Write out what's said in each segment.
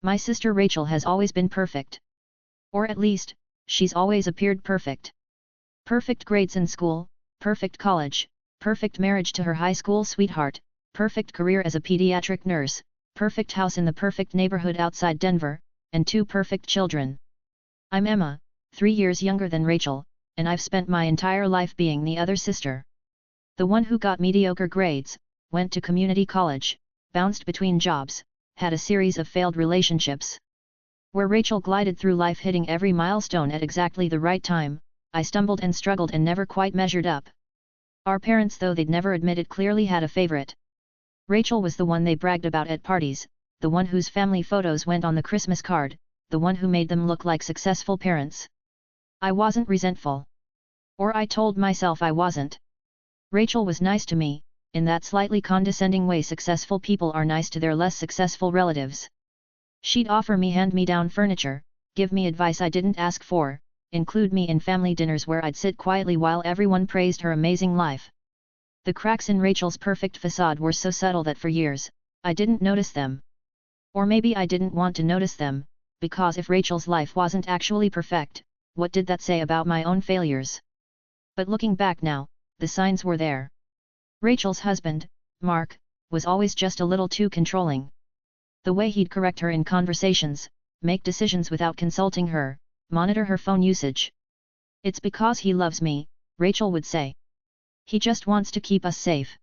My sister Rachel has always been perfect. Or at least, she's always appeared perfect. Perfect grades in school, perfect college, perfect marriage to her high school sweetheart, perfect career as a pediatric nurse, perfect house in the perfect neighborhood outside Denver, and 2 perfect children. I'm Emma, 3 years younger than Rachel, and I've spent my entire life being the other sister. The one who got mediocre grades, went to community college, bounced between jobs, had a series of failed relationships. Where Rachel glided through life hitting every milestone at exactly the right time, I stumbled and struggled and never quite measured up. Our parents, though they'd never admit it, clearly had a favorite. Rachel was the one they bragged about at parties, the one whose family photos went on the Christmas card, the one who made them look like successful parents. I wasn't resentful. Or I told myself I wasn't. Rachel was nice to me, in that slightly condescending way successful people are nice to their less successful relatives. She'd offer me hand-me-down furniture, give me advice I didn't ask for, include me in family dinners where I'd sit quietly while everyone praised her amazing life. The cracks in Rachel's perfect facade were so subtle that for years, I didn't notice them. Or maybe I didn't want to notice them, because if Rachel's life wasn't actually perfect, what did that say about my own failures? But looking back now, the signs were there. Rachel's husband, Mark, was always just a little too controlling. The way he'd correct her in conversations, make decisions without consulting her, monitor her phone usage. It's because he loves me, Rachel would say. He just wants to keep us safe.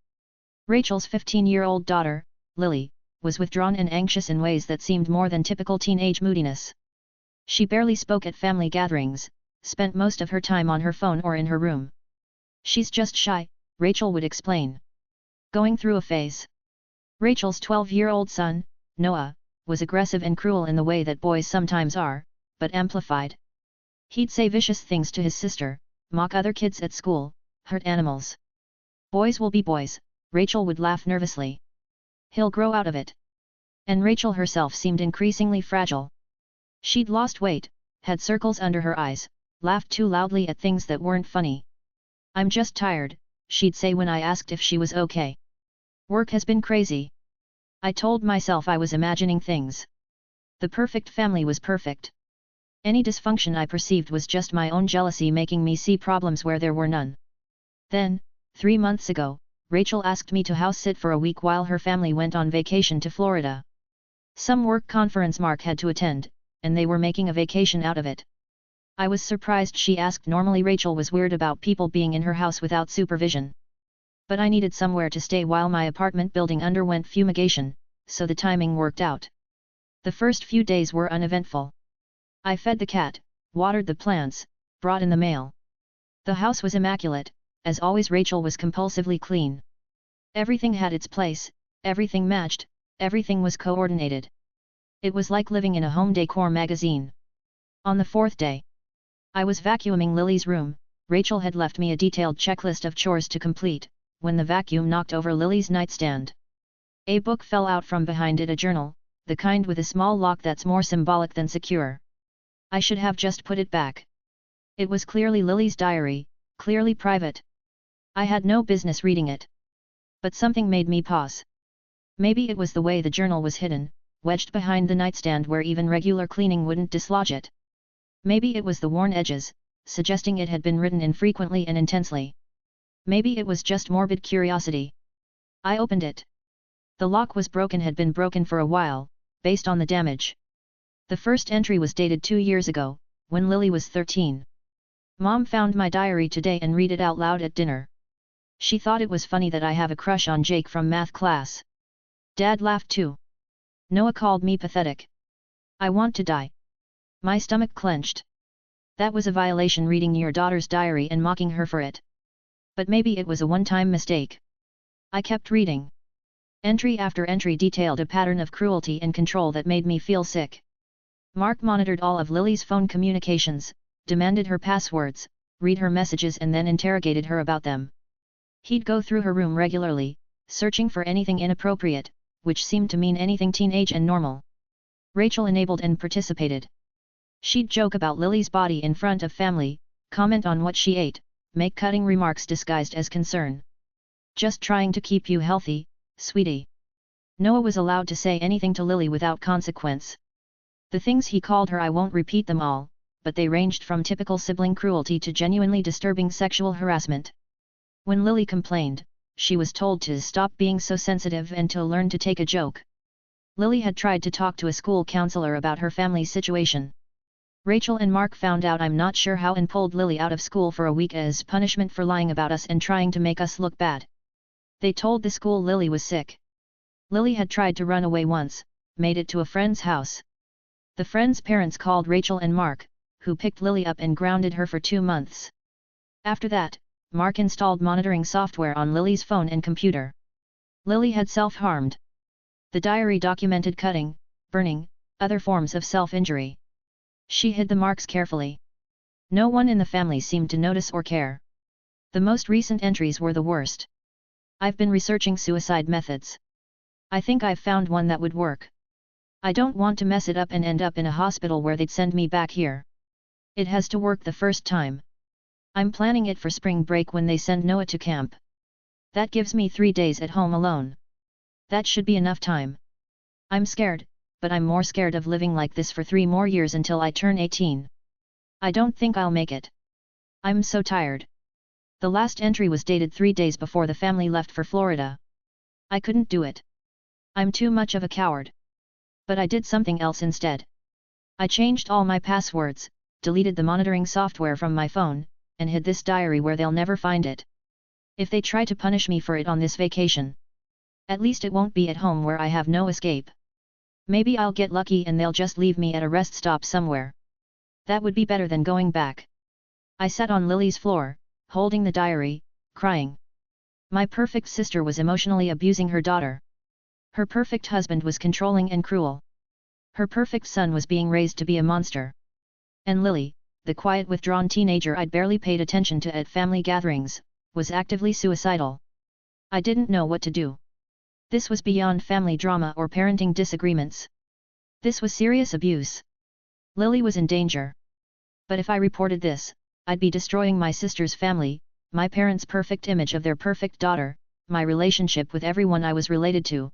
Rachel's 15-year-old daughter, Lily, was withdrawn and anxious in ways that seemed more than typical teenage moodiness. She barely spoke at family gatherings, spent most of her time on her phone or in her room. She's just shy, Rachel would explain. Going through a phase. Rachel's 12-year-old son, Noah, was aggressive and cruel in the way that boys sometimes are, but amplified. He'd say vicious things to his sister, mock other kids at school, hurt animals. Boys will be boys, Rachel would laugh nervously. He'll grow out of it. And Rachel herself seemed increasingly fragile. She'd lost weight, had circles under her eyes, laughed too loudly at things that weren't funny. I'm just tired, she'd say when I asked if she was okay. Work has been crazy. I told myself I was imagining things. The perfect family was perfect. Any dysfunction I perceived was just my own jealousy making me see problems where there were none. Then, 3 months ago, Rachel asked me to house sit for a week while her family went on vacation to Florida. Some work conference Mark had to attend, and they were making a vacation out of it. I was surprised she asked. Normally Rachel was weird about people being in her house without supervision. But I needed somewhere to stay while my apartment building underwent fumigation, so the timing worked out. The first few days were uneventful. I fed the cat, watered the plants, brought in the mail. The house was immaculate, as always. Rachel was compulsively clean. Everything had its place, everything matched, everything was coordinated. It was like living in a home decor magazine. On the 4th day, I was vacuuming Lily's room. Rachel had left me a detailed checklist of chores to complete, when the vacuum knocked over Lily's nightstand. A book fell out from behind it, a journal, the kind with a small lock that's more symbolic than secure. I should have just put it back. It was clearly Lily's diary, clearly private. I had no business reading it. But something made me pause. Maybe it was the way the journal was hidden, wedged behind the nightstand where even regular cleaning wouldn't dislodge it. Maybe it was the worn edges, suggesting it had been written infrequently and intensely. Maybe it was just morbid curiosity. I opened it. The lock was broken, had been broken for a while, based on the damage. The first entry was dated 2 years ago, when Lily was 13. Mom found my diary today and read it out loud at dinner. She thought it was funny that I have a crush on Jake from math class. Dad laughed too. Noah called me pathetic. I want to die. My stomach clenched. That was a violation, reading your daughter's diary and mocking her for it. But maybe it was a one-time mistake. I kept reading. Entry after entry detailed a pattern of cruelty and control that made me feel sick. Mark monitored all of Lily's phone communications, demanded her passwords, read her messages and then interrogated her about them. He'd go through her room regularly, searching for anything inappropriate, which seemed to mean anything teenage and normal. Rachel enabled and participated. She'd joke about Lily's body in front of family, comment on what she ate, make cutting remarks disguised as concern. Just trying to keep you healthy, sweetie. Noah was allowed to say anything to Lily without consequence. The things he called her, I won't repeat them all, but they ranged from typical sibling cruelty to genuinely disturbing sexual harassment. When Lily complained, she was told to stop being so sensitive and to learn to take a joke. Lily had tried to talk to a school counselor about her family's situation. Rachel and Mark found out I'm not sure how and pulled Lily out of school for a week as punishment for lying about us and trying to make us look bad. They told the school Lily was sick. Lily had tried to run away once, made it to a friend's house. The friend's parents called Rachel and Mark, who picked Lily up and grounded her for 2 months. After that, Mark installed monitoring software on Lily's phone and computer. Lily had self-harmed. The diary documented cutting, burning, other forms of self-injury. She hid the marks carefully. No one in the family seemed to notice or care. The most recent entries were the worst. I've been researching suicide methods. I think I've found one that would work. I don't want to mess it up and end up in a hospital where they'd send me back here. It has to work the first time. I'm planning it for spring break when they send Noah to camp. That gives me 3 days at home alone. That should be enough time. I'm scared, but I'm more scared of living like this for 3 more years until I turn 18. I don't think I'll make it. I'm so tired. The last entry was dated 3 days before the family left for Florida. I couldn't do it. I'm too much of a coward. But I did something else instead. I changed all my passwords, deleted the monitoring software from my phone, and hid this diary where they'll never find it. If they try to punish me for it on this vacation, at least it won't be at home where I have no escape. Maybe I'll get lucky and they'll just leave me at a rest stop somewhere. That would be better than going back. I sat on Lily's floor, holding the diary, crying. My perfect sister was emotionally abusing her daughter. Her perfect husband was controlling and cruel. Her perfect son was being raised to be a monster. And Lily, the quiet withdrawn teenager I'd barely paid attention to at family gatherings, was actively suicidal. I didn't know what to do. This was beyond family drama or parenting disagreements. This was serious abuse. Lily was in danger. But if I reported this, I'd be destroying my sister's family, my parents' perfect image of their perfect daughter, my relationship with everyone I was related to.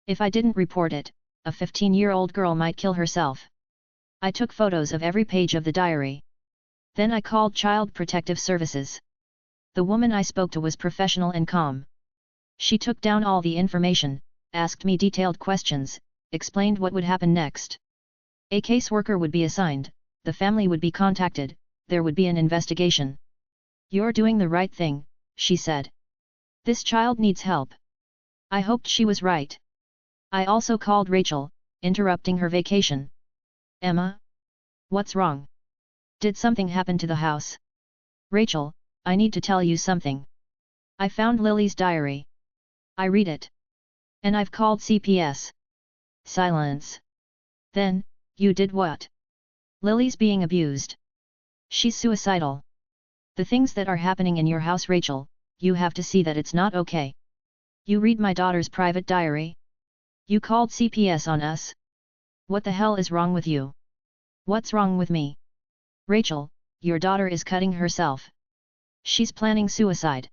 If I didn't report it, a 15-year-old girl might kill herself. I took photos of every page of the diary. Then I called Child Protective Services. The woman I spoke to was professional and calm. She took down all the information, asked me detailed questions, explained what would happen next. A caseworker would be assigned, the family would be contacted, there would be an investigation. You're doing the right thing, she said. This child needs help. I hoped she was right. I also called Rachel, interrupting her vacation. Emma? What's wrong? Did something happen to the house? Rachel, I need to tell you something. I found Lily's diary. I read it. And I've called CPS. Silence. Then, you did what? Lily's being abused. She's suicidal. The things that are happening in your house, Rachel, you have to see that it's not okay. You read my daughter's private diary. You called CPS on us. What the hell is wrong with you? What's wrong with me? Rachel, your daughter is cutting herself. She's planning suicide.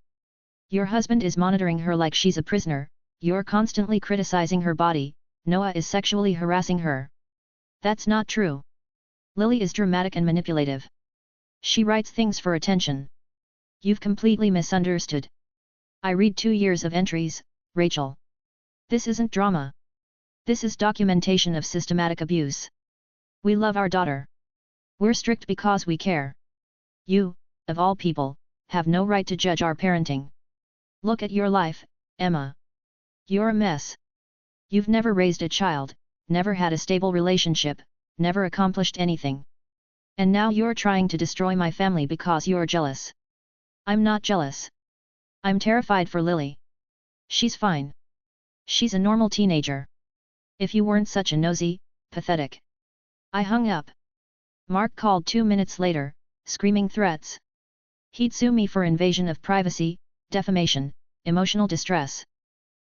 Your husband is monitoring her like she's a prisoner, you're constantly criticizing her body, Noah is sexually harassing her. That's not true. Lily is dramatic and manipulative. She writes things for attention. You've completely misunderstood. I read 2 years of entries, Rachel. This isn't drama. This is documentation of systematic abuse. We love our daughter. We're strict because we care. You, of all people, have no right to judge our parenting. Look at your life, Emma. You're a mess. You've never raised a child, never had a stable relationship, never accomplished anything. And now you're trying to destroy my family because you're jealous. I'm not jealous. I'm terrified for Lily. She's fine. She's a normal teenager. If you weren't such a nosy, pathetic. I hung up. Mark called 2 minutes later, screaming threats. He'd sue me for invasion of privacy, defamation, emotional distress.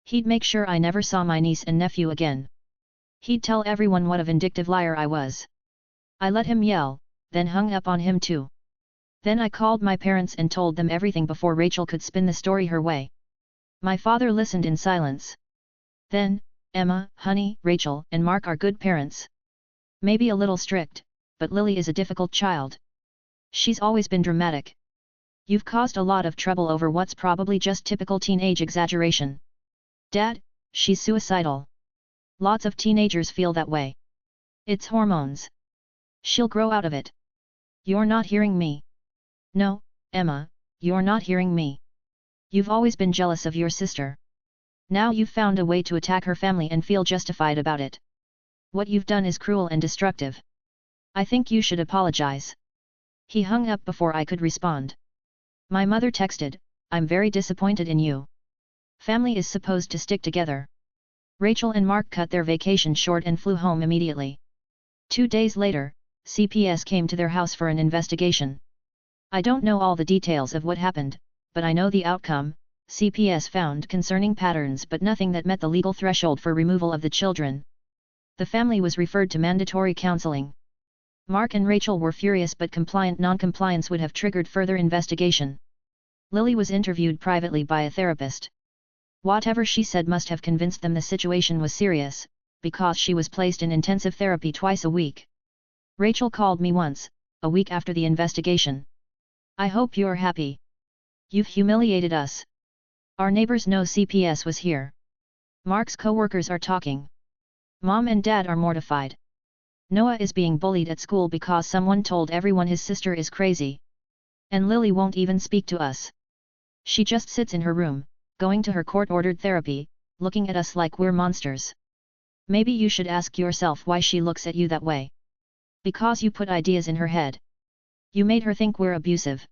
He'd make sure I never saw my niece and nephew again. He'd tell everyone what a vindictive liar I was. I let him yell, then hung up on him too. Then I called my parents and told them everything before Rachel could spin the story her way. My father listened in silence. Then, Emma, honey, Rachel and Mark are good parents. Maybe a little strict, but Lily is a difficult child. She's always been dramatic. You've caused a lot of trouble over what's probably just typical teenage exaggeration. Dad, she's suicidal. Lots of teenagers feel that way. It's hormones. She'll grow out of it. You're not hearing me. No, Emma, you're not hearing me. You've always been jealous of your sister. Now you've found a way to attack her family and feel justified about it. What you've done is cruel and destructive. I think you should apologize. He hung up before I could respond. My mother texted, I'm very disappointed in you. Family is supposed to stick together. Rachel and Mark cut their vacation short and flew home immediately. 2 days later, CPS came to their house for an investigation. I don't know all the details of what happened, but I know the outcome. CPS found concerning patterns but nothing that met the legal threshold for removal of the children. The family was referred to mandatory counseling. Mark and Rachel were furious, but compliant non-compliance would have triggered further investigation. Lily was interviewed privately by a therapist. Whatever she said must have convinced them the situation was serious, because she was placed in intensive therapy twice a week. Rachel called me once, a week after the investigation. I hope you're happy. You've humiliated us. Our neighbors know CPS was here. Mark's co-workers are talking. Mom and Dad are mortified. Noah is being bullied at school because someone told everyone his sister is crazy. And Lily won't even speak to us. She just sits in her room, going to her court-ordered therapy, looking at us like we're monsters. Maybe you should ask yourself why she looks at you that way. Because you put ideas in her head. You made her think we're abusive.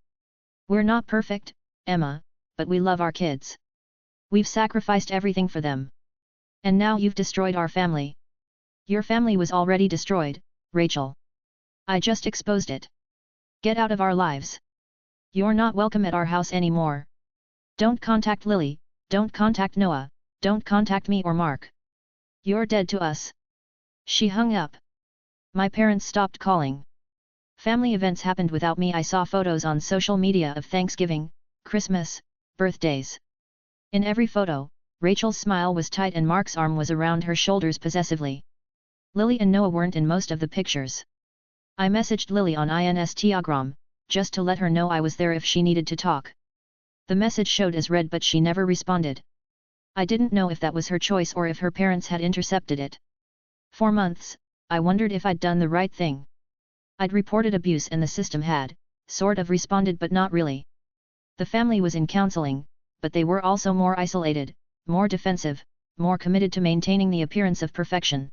We're not perfect, Emma, but we love our kids. We've sacrificed everything for them. And now you've destroyed our family. Your family was already destroyed, Rachel. I just exposed it. Get out of our lives. You're not welcome at our house anymore. Don't contact Lily, don't contact Noah, don't contact me or Mark. You're dead to us. She hung up. My parents stopped calling. Family events happened without me. I saw photos on social media of Thanksgiving, Christmas, birthdays. In every photo, Rachel's smile was tight and Mark's arm was around her shoulders possessively. Lily and Noah weren't in most of the pictures. I messaged Lily on Instagram, just to let her know I was there if she needed to talk. The message showed as read, but she never responded. I didn't know if that was her choice or if her parents had intercepted it. For months, I wondered if I'd done the right thing. I'd reported abuse and the system had, sort of responded but not really. The family was in counseling, but they were also more isolated, more defensive, more committed to maintaining the appearance of perfection.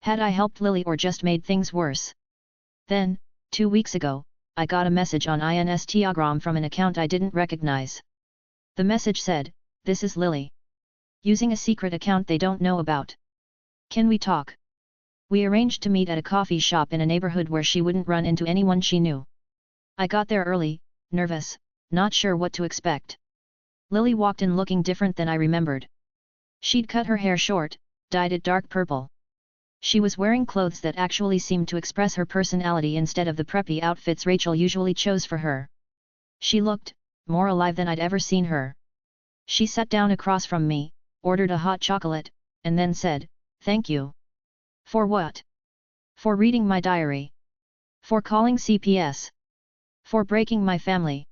Had I helped Lily or just made things worse? Then, 2 weeks ago, I got a message on Instagram from an account I didn't recognize. The message said, "This is Lily. Using a secret account they don't know about. Can we talk?" We arranged to meet at a coffee shop in a neighborhood where she wouldn't run into anyone she knew. I got there early, nervous, not sure what to expect. Lily walked in looking different than I remembered. She'd cut her hair short, dyed it dark purple. She was wearing clothes that actually seemed to express her personality instead of the preppy outfits Rachel usually chose for her. She looked more alive than I'd ever seen her. She sat down across from me, ordered a hot chocolate, and then said, "Thank you." For what? For reading my diary. For calling CPS. For breaking my family.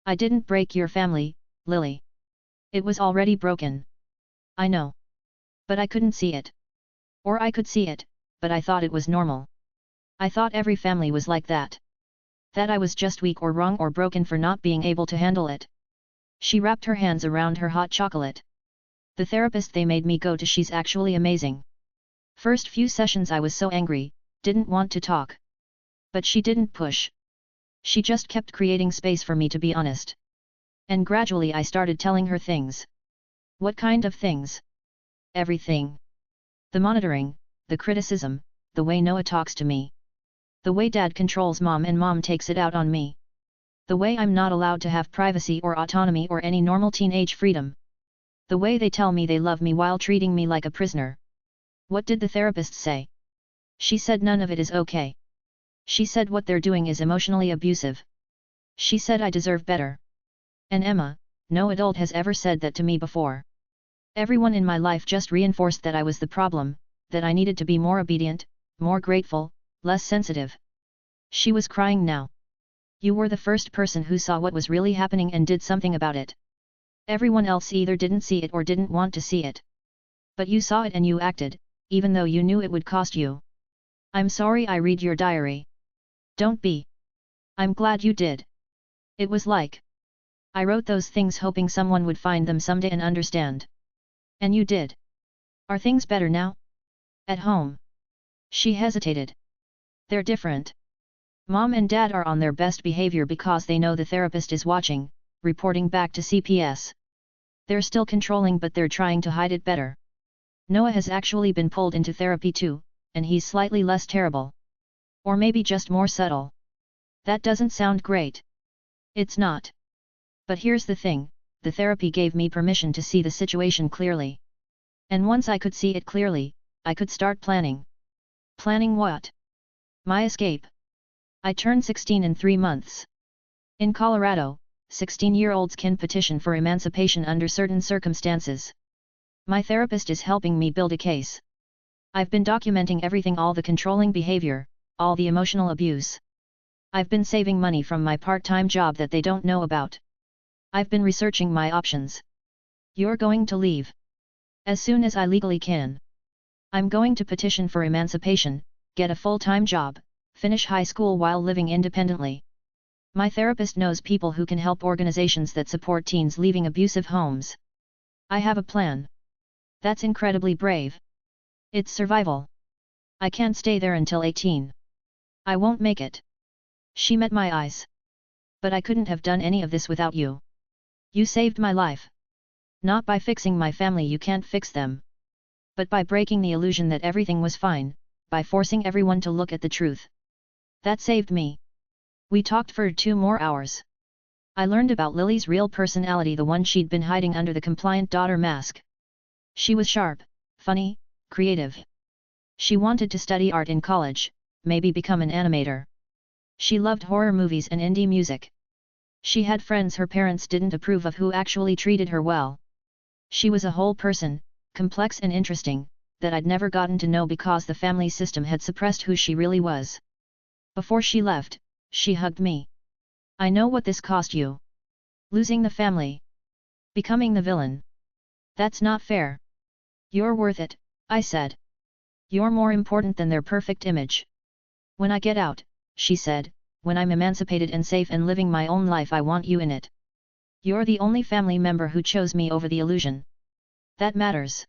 I didn't break your family, Lily. It was already broken. I know. But I couldn't see it. Or I could see it, but I thought it was normal. I thought every family was like that. That I was just weak or wrong or broken for not being able to handle it. She wrapped her hands around her hot chocolate. The therapist they made me go to, she's actually amazing. First few sessions I was so angry, didn't want to talk. But she didn't push. She just kept creating space for me to be honest. And gradually I started telling her things. What kind of things? Everything. The monitoring, the criticism, the way Noah talks to me. The way Dad controls Mom and Mom takes it out on me. The way I'm not allowed to have privacy or autonomy or any normal teenage freedom. The way they tell me they love me while treating me like a prisoner. What did the therapist say? She said none of it is okay. She said what they're doing is emotionally abusive. She said I deserve better. And Emma, no adult has ever said that to me before. Everyone in my life just reinforced that I was the problem, that I needed to be more obedient, more grateful, less sensitive. She was crying now. You were the first person who saw what was really happening and did something about it. Everyone else either didn't see it or didn't want to see it. But you saw it and you acted, even though you knew it would cost you. I'm sorry I read your diary. Don't be. I'm glad you did. It was like. I wrote those things hoping someone would find them someday and understand. And you did. Are things better now? At home? She hesitated. They're different. Mom and Dad are on their best behavior because they know the therapist is watching, reporting back to CPS. They're still controlling but they're trying to hide it better. Noah has actually been pulled into therapy too, and he's slightly less terrible. Or maybe just more subtle. That doesn't sound great. It's not. But here's the thing, the therapy gave me permission to see the situation clearly. And once I could see it clearly, I could start planning. Planning what? My escape. I turned 16 in 3 months. In Colorado, 16-year-olds can petition for emancipation under certain circumstances. My therapist is helping me build a case. I've been documenting everything, all the controlling behavior, all the emotional abuse. I've been saving money from my part-time job that they don't know about. I've been researching my options. You're going to leave. As soon as I legally can. I'm going to petition for emancipation, get a full-time job, finish high school while living independently. My therapist knows people who can help, organizations that support teens leaving abusive homes. I have a plan. That's incredibly brave. It's survival. I can't stay there until 18. I won't make it. She met my eyes. But I couldn't have done any of this without you. You saved my life. Not by fixing my family, you can't fix them. But by breaking the illusion that everything was fine, by forcing everyone to look at the truth. That saved me. We talked for 2 more hours. I learned about Lily's real personality, the one she'd been hiding under the compliant daughter mask. She was sharp, funny, creative. She wanted to study art in college, maybe become an animator. She loved horror movies and indie music. She had friends her parents didn't approve of who actually treated her well. She was a whole person, complex and interesting, that I'd never gotten to know because the family system had suppressed who she really was. Before she left, she hugged me. I know what this cost you. Losing the family. Becoming the villain. That's not fair. You're worth it, I said. You're more important than their perfect image. When I get out, she said, when I'm emancipated and safe and living my own life, I want you in it. You're the only family member who chose me over the illusion. That matters.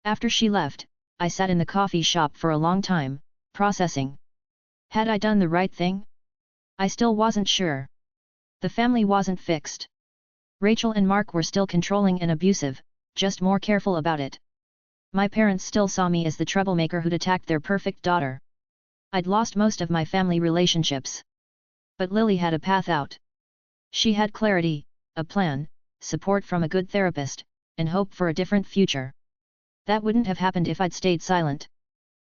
After she left, I sat in the coffee shop for a long time, processing. Had I done the right thing? I still wasn't sure. The family wasn't fixed. Rachel and Mark were still controlling and abusive, just more careful about it. My parents still saw me as the troublemaker who'd attacked their perfect daughter. I'd lost most of my family relationships. But Lily had a path out. She had clarity, a plan, support from a good therapist, and hope for a different future. That wouldn't have happened if I'd stayed silent.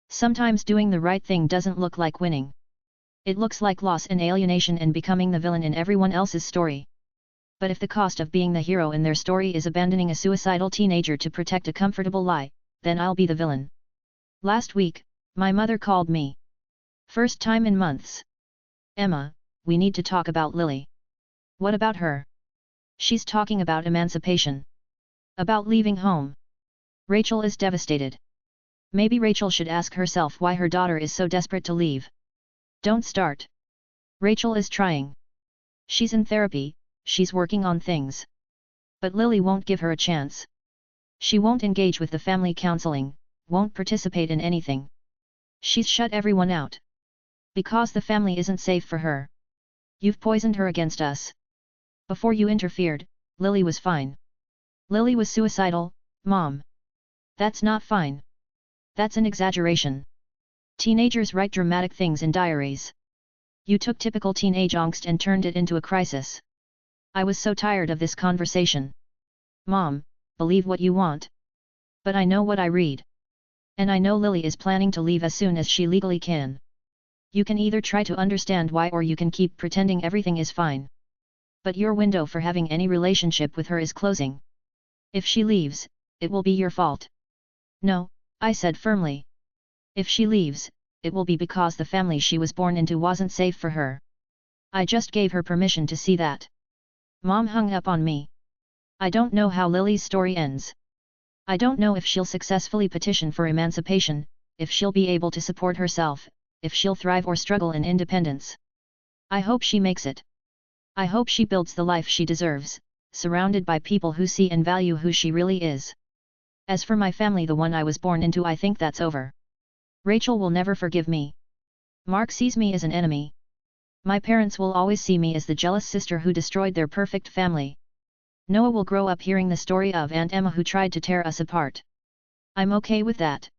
Sometimes doing the right thing doesn't look like winning. It looks like loss and alienation and becoming the villain in everyone else's story. But if the cost of being the hero in their story is abandoning a suicidal teenager to protect a comfortable lie, then I'll be the villain. Last week, my mother called me. First time in months. Emma, we need to talk about Lily. What about her? She's talking about emancipation. About leaving home. Rachel is devastated. Maybe Rachel should ask herself why her daughter is so desperate to leave. Don't start. Rachel is trying. She's in therapy, she's working on things. But Lily won't give her a chance. She won't engage with the family counseling, won't participate in anything. She's shut everyone out. Because the family isn't safe for her. You've poisoned her against us. Before you interfered, Lily was fine. Lily was suicidal, Mom. That's not fine. That's an exaggeration. Teenagers write dramatic things in diaries. You took typical teenage angst and turned it into a crisis. I was so tired of this conversation. Mom, believe what you want. But I know what I read. And I know Lily is planning to leave as soon as she legally can. You can either try to understand why or you can keep pretending everything is fine. But your window for having any relationship with her is closing. If she leaves, it will be your fault. No, I said firmly. If she leaves, it will be because the family she was born into wasn't safe for her. I just gave her permission to see that. Mom hung up on me. I don't know how Lily's story ends. I don't know if she'll successfully petition for emancipation, if she'll be able to support herself, if she'll thrive or struggle in independence. I hope she makes it. I hope she builds the life she deserves, surrounded by people who see and value who she really is. As for my family, the one I was born into, I think that's over. Rachel will never forgive me. Mark sees me as an enemy. My parents will always see me as the jealous sister who destroyed their perfect family. Noah will grow up hearing the story of Aunt Emma who tried to tear us apart. I'm okay with that.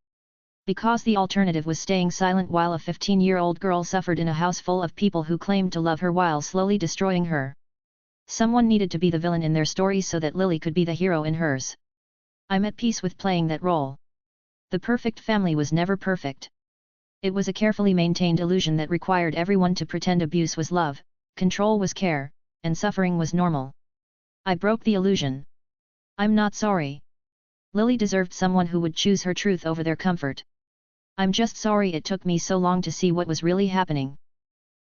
Because the alternative was staying silent while a 15-year-old girl suffered in a house full of people who claimed to love her while slowly destroying her. Someone needed to be the villain in their story so that Lily could be the hero in hers. I'm at peace with playing that role. The perfect family was never perfect. It was a carefully maintained illusion that required everyone to pretend abuse was love, control was care, and suffering was normal. I broke the illusion. I'm not sorry. Lily deserved someone who would choose her truth over their comfort. I'm just sorry it took me so long to see what was really happening.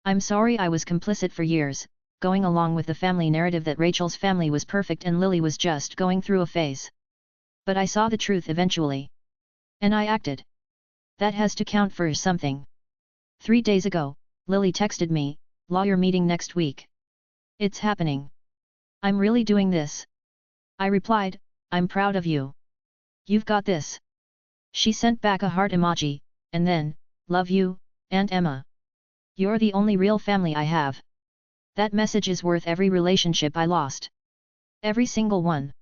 I'm sorry I was complicit for years, going along with the family narrative that Rachel's family was perfect and Lily was just going through a phase. But I saw the truth eventually. And I acted. That has to count for something. 3 days ago, Lily texted me, lawyer meeting next week. It's happening. I'm really doing this. I replied, I'm proud of you. You've got this. She sent back a heart emoji, and then, love you, Aunt Emma. You're the only real family I have. That message is worth every relationship I lost. Every single one.